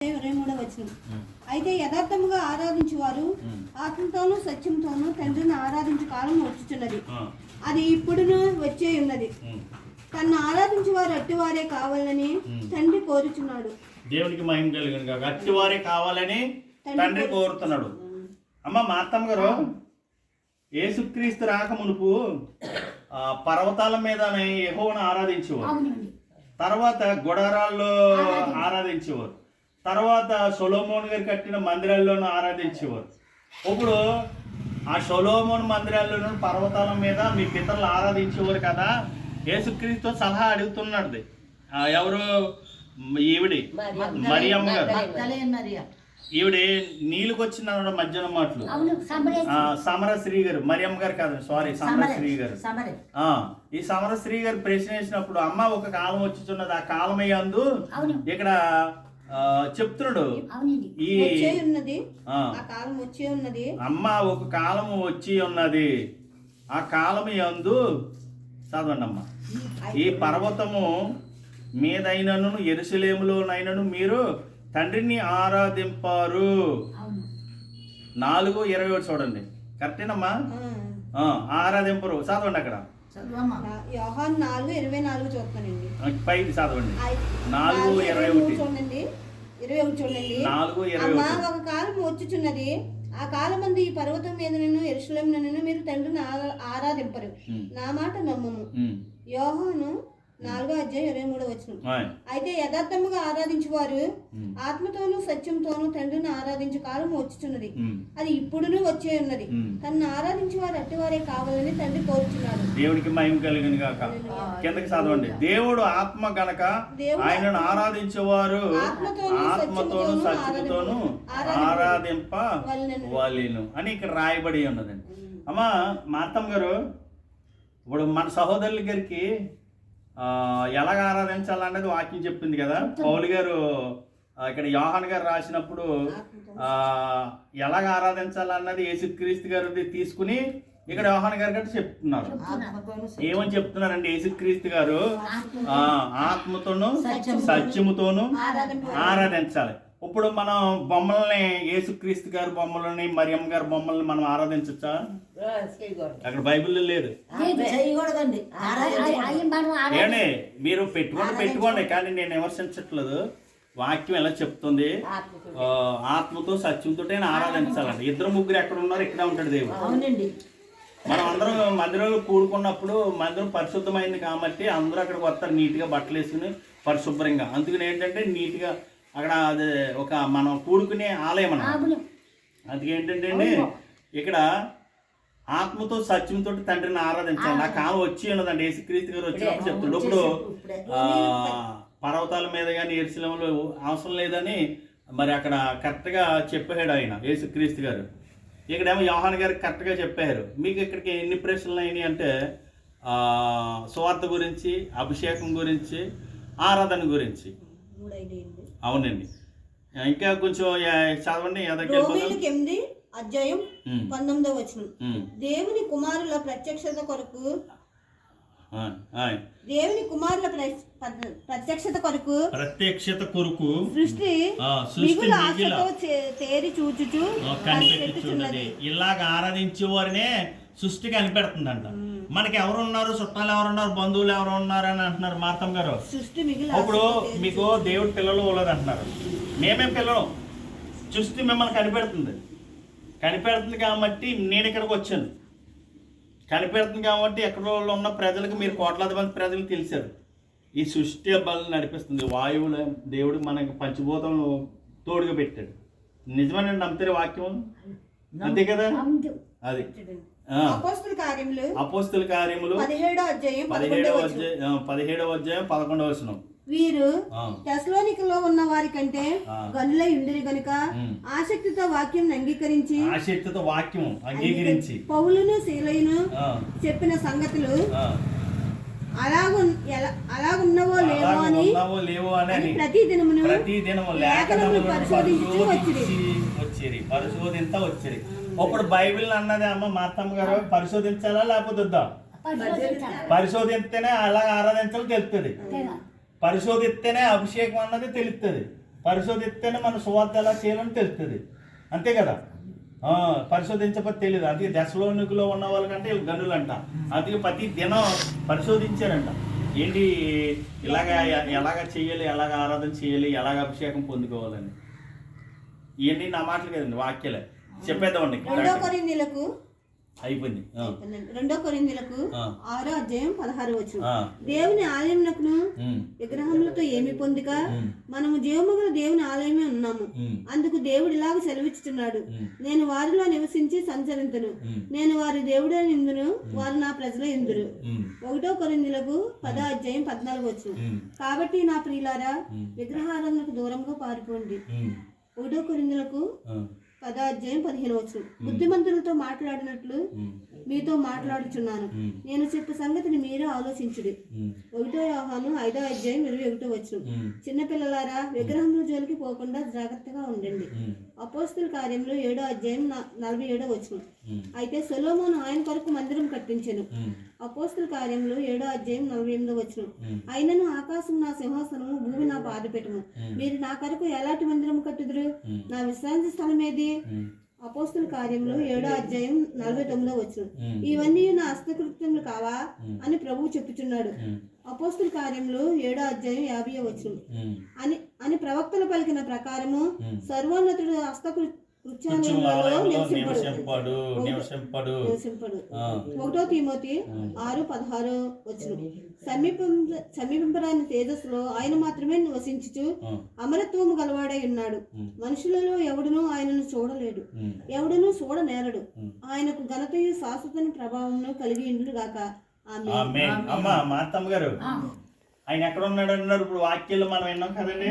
23 అయితే యథార్థముగా ఆరాధించువారు ఆత్మతోనూ సత్యంతోనూ తండ్రిని ఆరాధించు కాలం వచ్చుచున్నది, అది ఇప్పుడును వచ్చే ఉన్నది. తన్ను ఆరాధించువారు అట్టివారే కావాలని తండ్రి కోరుచున్నాడు. దేవునికి మహిమ కలుగును గాక. అట్టివారే కావాలని తండ్రి కోరుతున్నాడు. అమ్మ మార్తమ్మ గారు, యేసుక్రీస్తు రాక మునుపు పర్వతాల మీద యెహోవాను ఆరాధించేవారు, తర్వాత గుడారాల్లో ఆరాధించేవారు, తర్వాత సొలొమోన్ గారు కట్టిన మందిరాల్లోనూ ఆరాధించేవారు. ఇప్పుడు ఆ సొలొమోన్ మందిరాల్లోనూ పర్వతాల మీద మీ పితరులు ఆరాధించేవారు కదా. యేసుక్రీస్తు సలహా అడుగుతున్నాడు. ఎవరు? ఈవిడి మరియమ్మ గారు. ఈవిడే నీళ్ళకి వచ్చిందన్న మధ్యాహ్నం మాటలు సమరశ్రీ గారు, మరియమ్మ గారు కాదు, సారీ, సమరశ్రీ గారు. ఈ సమరశ్రీ గారు ప్రశ్న వేసినప్పుడు అమ్మ ఒక కాలం వచ్చుచున్నది, ఆ కాలం అయ్యందు ఇక్కడ చెప్తున్నాడు. అమ్మ ఒక కాలం వచ్చి ఉన్నది, ఆ కాలం యందు చదవండి అమ్మ. ఈ పర్వతము మీదైనను యెరూషలేములోనైనను మీరు తండ్రిని ఆరాధింపారు. 4:21 చూడండి, కరెక్టేనమ్మా? ఆరాధింపరు. చదవండి అక్కడ. యోహాను 4:24 చూస్తానండి. పైకి చదవండి. 4:21 చూడండి. 21 చూడండి. అమ్మా ఒక కాలం వచ్చుచున్నది, ఆ కాలమందు ఈ పర్వతం మీద నిన్ను యెరూషలేమునందు మీరు తండ్రిని ఆరాధింపరు, నా మాట నమ్మము. యోహాను 4:23. అయితే యథార్థముగా ఆరాధించువారు ఆత్మతోనూ సత్యంతోనూ తండ్రిని ఆరాధించు కాలం వచ్చుచున్నది, అది ఇప్పుడును వచ్చే ఉన్నది. తనను ఆరాధించేవారు అట్టివారే కావాలని తండ్రి కోరుచున్నాడు. దేవునికి మహిమ కలుగును గాక. కిందకి చదవండి. దేవుడు ఆత్మ గనక ఆయనను ఆరాధించేవారు ఆత్మతోనూ సత్యంతోనూ ఆరాధింపవలెను అని ఇక్కడ రాయబడి ఉన్నదండి. అమ్మ మార్తమ్మ గారు, ఇప్పుడు మన సహోదరుల గారికి ఎలాగ ఆరాధించాలన్నది వాక్యం చెప్పింది కదా. పౌలు గారు ఇక్కడ యోహాన్ గారు రాసినప్పుడు ఎలాగ ఆరాధించాలన్నది యేసుక్రీస్తు గారు తీసుకుని ఇక్కడ యోహాన్ గారు గట్రా చెప్తున్నారు. ఏమని చెప్తున్నారంటే, యేసుక్రీస్తు గారు ఆత్మతోనూ సత్యముతోనూ ఆరాధించాలి. ఇప్పుడు మనం బొమ్మల్ని, యేసుక్రీస్తు గారి బొమ్మలని, మరియమ్మ గారి బొమ్మల్ని మనం ఆరాధించచ్చా? అక్కడ బైబిల్లో లేదు. ఏమండి, మీరు పెట్టుకోండి, కానీ నేను విమర్శించట్లేదు. వాక్యం ఎలా చెప్తుంది? ఆత్మతో సత్యంతో ఆరాధించాలండి. 2-3 ఎక్కడ ఉన్నారు, ఇక్కడే ఉంటాడు దేవుడు. మనం అందరం మందిరంలో కూడుకున్నప్పుడు మందిరం పరిశుద్ధమైంది కాబట్టి అందరూ అక్కడికి వస్తారు, నీట్గా బట్టలు వేసుకుని పరిశుభ్రంగా. అందుకని ఏంటంటే నీట్గా అక్కడ అది ఒక మనం కూడుకునే ఆలయం అన్నమాట. అందుకే ఏంటంటే ఇక్కడ ఆత్మతో సత్యంతో తండ్రిని ఆరాధించాలి. ఆ కాలం వచ్చి ఉన్నదండి. యేసుక్రీస్తు గారు వచ్చినప్పుడు చెప్తాడు. ఇప్పుడు పర్వతాల మీద కానీ యెరూషలేములో అవసరం లేదని మరి అక్కడ కరెక్ట్గా చెప్పాడు ఆయన, యేసుక్రీస్తు గారు. ఇక్కడేమో యోహాన్ గారు కరెక్ట్గా చెప్పారు. మీకు ఇక్కడికి ఎన్ని ప్రశ్నలు అయినాయి అంటే, సువార్త గురించి, అభిషేకం గురించి, ఆరాధన గురించి. అవునండి. ఇంకా కొంచెం చదవండి. 8:19 దేవుని కుమారుల ప్రత్యక్షత కొరకు, ప్రత్యక్షత కొరకు సృష్టి మిగులు ఆశతో తేరి చూచుచు కనిపెట్టుచున్నది. ఇలాగ ఆరాధించే వారినే సృష్టి కనిపెడుతుందంట. మనకి ఎవరు ఉన్నారు, చుట్టాలు ఎవరున్నారు, బంధువులు ఎవరు ఉన్నారు అని అంటున్నారు మార్తమ్మ గారు. ఇప్పుడు మీకు దేవుడు పిల్లలు ఉండదు అంటున్నారు. మేమేం పిల్లలు, సృష్టి మిమ్మల్ని కనిపెడుతుంది కాబట్టి నేను ఇక్కడికి వచ్చాను. కనిపెడుతుంది కాబట్టి ఎక్కడో ఉన్న ప్రజలకు, మీరు కోట్లాది మంది ప్రజలకు తెలిసారు. ఈ సృష్టి బలం నడిపిస్తుంది. వాయువులు దేవుడు మనకి పంచభూతంలో తోడుగా పెట్టాడు. నిజమేనండి, నమ్ముతారు వాక్యం, అంతే కదా. అది అపోస్తల కార్యములు 17వ అధ్యాయం 11వ. వీరు తెస్సలోనికలో ఉన్న వారి కంటే గనులై ఉండిరి గనుక ఆసక్తితో వాక్యం అంగీకరించి పౌలును సీలయును చెప్పిన సంగతులు అలాగున్నవో లేవో అని ప్రతి దినమును లేఖనములు పరిశోధించ వచ్చిరి. ఇప్పుడు బైబిల్ అన్నది అమ్మ మార్తమ్మ గారు, పరిశోధించాలా లేకపోతే వద్దా? పరిశోధిస్తేనే అలా ఆరాధించాలో తెలుస్తుంది, పరిశోధిస్తేనే అభిషేకం అన్నది తెలుస్తుంది. పరిశోధిస్తేనే మన సువార్త ఎలా చేయాలని తెలుస్తుంది, అంతే కదా. పరిశోధించకపోతే తెలియదు. అందుకే దశలోనికులో ఉన్న వాళ్ళకంటే వీళ్ళు గనులంట. అందుకే ప్రతి దినం పరిశోధించారంట. ఏంటి ఎలాగ చేయాలి, ఎలాగ ఆరాధన చేయాలి, ఎలాగ అభిషేకం పొందుకోవాలని. ఇవన్నీ నా మాటలు కదండి, వాక్యాలే చెప్పేద్దామండి. అయిపోయింది. 2 కొరింథీయులకు 6వ అధ్యాయం 16 వచనం. దేవుని ఆలయమునకును విగ్రహములతో ఏమి పొందుక మనము జీవముగల దేవుని ఆలయమే ఉన్నాము. అందుకు దేవుడు ఇలాగ సెలవిచ్చుచున్నాడు, నేను వారిలో నివసించి సంచరింతును, నేను వారి దేవుడే ఇందును, వారు నా ప్రజలే ఇందురు. 1 కొరింథీయులకు 10వ అధ్యాయం 14 వచనం. కాబట్టి నా ప్రియులారా, విగ్రహారాధనకు దూరంగా పారిపోండి. 1 కొరింథీయులకు 10వ అధ్యాయం 15 వచనం. బుద్ధిమంతులతో మాట్లాడినట్లు మీతో మాట్లాడుచున్నాను, నేను చెప్పే సంగతిని మీరే ఆలోచించుడి. 1 యోహాను 5వ అధ్యాయం 21 వచనం. చిన్నపిల్లలారా, విగ్రహముల జోలికి పోకుండా జాగ్రత్తగా ఉండండి. అపోస్తలుల కార్యములు 7వ అధ్యాయం 47వ వచనం. అయితే సొలొమోను ఆయన కొరకు మందిరం కట్టించెను. అపోస్తలుల కార్యములు 7వ అధ్యాయం 48వ వచనం. అయినను ఆకాశం నా సింహాసనము, భూమి నా పాదపీఠము, మీరు నా కొరకు ఎలాంటి మందిరము కట్టుదురు? నా విశ్రాంతి స్థలం ఏది? అపోస్తలుల కార్యములు 7వ అధ్యాయం 49వ వచనం. ఇవన్నీ నా హస్తకృత్యములు కావా అని ప్రభువు చెప్పుచున్నాడు. అపోస్తలుల కార్యములు 7వ అధ్యాయం 50వ వచనం. అని ప్రవక్తలు పలికిన ప్రకారము సర్వోన్నతుడు హస్తకృత్యాలలో నివసింపడు. 1 తీమోతి 6:16 వచనం. సమీపింపరాని తేజస్సులో ఆయన మాత్రమే నివసించుచు అమరత్వము గలవాడై ఉన్నాడు. మనుషులలో ఎవడునూ ఆయనను చూడలేడు, ఎవడునూ చూడనేరడు. ఆయనకు ఘనతయు శాశ్వత ప్రభావమును కలిగి ఉండును గాక. ఆమేన్. అమ్మా మార్తమ్మ గారు, ఆయన ఎక్కడ ఉన్నాడు అన్నారు? ఇప్పుడు వాక్యాలు మనం విన్నాం కదండి.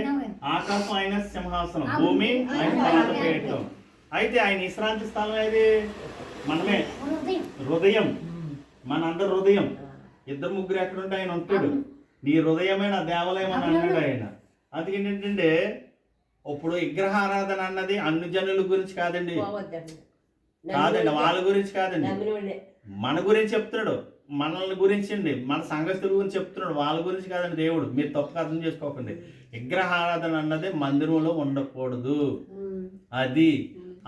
ఆకాశం ఆయన సింహాసనం, భూమి ఆయన పాదపీఠం. అయితే ఆయన విశ్రాంతి స్థలం ఏది? మనమే. హృదయం, మనందరి హృదయం. 2-3 ఎక్కడుంటే ఆయన ఉంటాడు. నీ హృదయమే నా దేవాలయం అని అన్నాడు ఆయన. అందుకే ఏంటంటే ఇప్పుడు విగ్రహారాధన అన్నది అన్ని జనుల గురించి కాదండి, వాళ్ళ గురించి కాదండి, మన గురించి చెప్తున్నాడు. మనల్ని గురించి అండి, మన సంఘస్థుల గురించి చెప్తున్నాడు, వాళ్ళ గురించి కాదండి దేవుడు. మీరు తప్పుగా అర్థం చేసుకోకండి. విగ్రహారాధన అన్నది మందిరంలో ఉండకూడదు. అది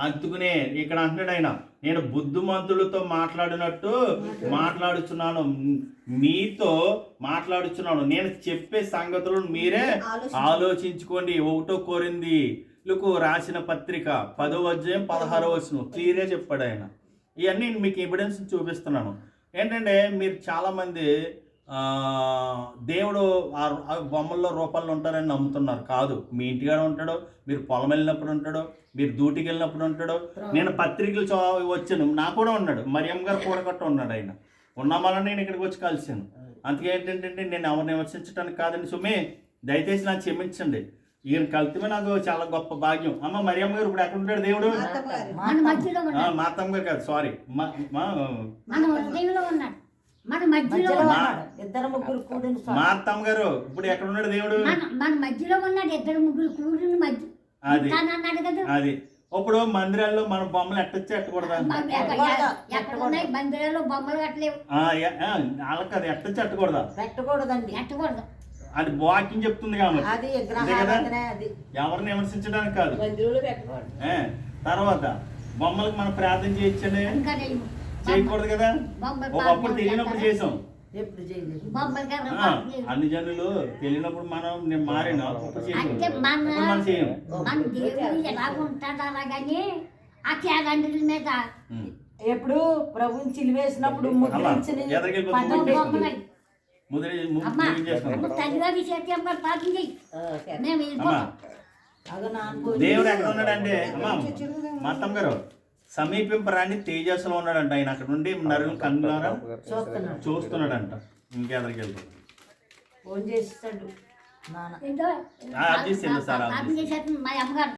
అందుకునే ఇక్కడ అంటున్నాడు ఆయన, నేను బుద్ధిమంతులతో మాట్లాడినట్టు మాట్లాడుచున్నాను, మీతో మాట్లాడుచున్నాను. నేను చెప్పే సంగతులను మీరే ఆలోచించుకోండి. 1 కొరింథీయులకు రాసిన పత్రిక 10వ అధ్యాయం 16వ వచనం క్లియర్గా చెప్పాడు ఆయన. ఇవన్నీ మీకు ఎవిడెన్స్ చూపిస్తున్నాను. ఏంటంటే మీరు చాలామంది దేవుడు ఆ బొమ్మల్లో రూపాల్లో ఉంటారని నమ్ముతున్నారు. కాదు, మీ ఇంటికాడ ఉంటాడు, మీరు పొలం వెళ్ళినప్పుడు ఉంటాడు, మీరు డ్యూటీకి వెళ్ళినప్పుడు ఉంటాడు. నేను పత్రికలు వచ్చాను, నా కూడా ఉన్నాడు, మరియమ్మ గారు కూడగట్ట ఉన్నాడు. ఆయన ఉన్నామని నేను ఇక్కడికి వచ్చి కలిసాను. అందుకే ఏంటంటే నేను ఎవరిని విమర్శించడానికి కాదండి. సుమే, దయచేసి నాకు క్షమించండి. ఈయన కలితమే నాకు చాలా గొప్ప భాగ్యం. అమ్మ మరియమ్మ గారు ఇప్పుడు ఎక్కడ ఉంటాడు దేవుడు? మార్తమ్మ గారు కాదు, సారీ, మార్తమ్మ గారు ఇప్పుడు ఎక్కడ ఉన్నాడు దేవుడు? మన మధ్యలో ఉన్నాడు. 2-3 కూడిన మధ్య. అది ఇప్పుడు మందిరాల్లో మన బొమ్మలు ఎట్టొచ్చి ఎట్టకూడదా? మందిరాల్లో బొమ్మలు కట్టలేవు. వాళ్ళకి అది ఎట్టొచ్చి ఎట్టకూడదా? పెట్టకూడదండి, ఎట్టకూడదు. అది వాక్యం చెప్తుంది కాబట్టి ఎవరిని విమర్శించడానికి కాదు. తర్వాత బొమ్మలకు మనం ప్రార్థన చేయొచ్చండి, చేయకూడదు కదా? ఒకప్పుడు తెలియనప్పుడు చేసాం. అన్ని జనులు తెలియనప్పుడు నేను మారాను. మనం చేయం. ఎప్పుడు ప్రభుని చిలివేసినప్పుడు దేవుడు ఎక్కడ ఉన్నాడంటే మత్తమ్మ గారు సమీపింపరాని తేజస్సులో ఉన్నాడంట ఆయన. అక్కడ నుండి నరుని కన్నులారా చూస్తున్నాడంట. ఇంకెదరికి వెళ్తాడు? ఫోన్ చేస్తాడు సార్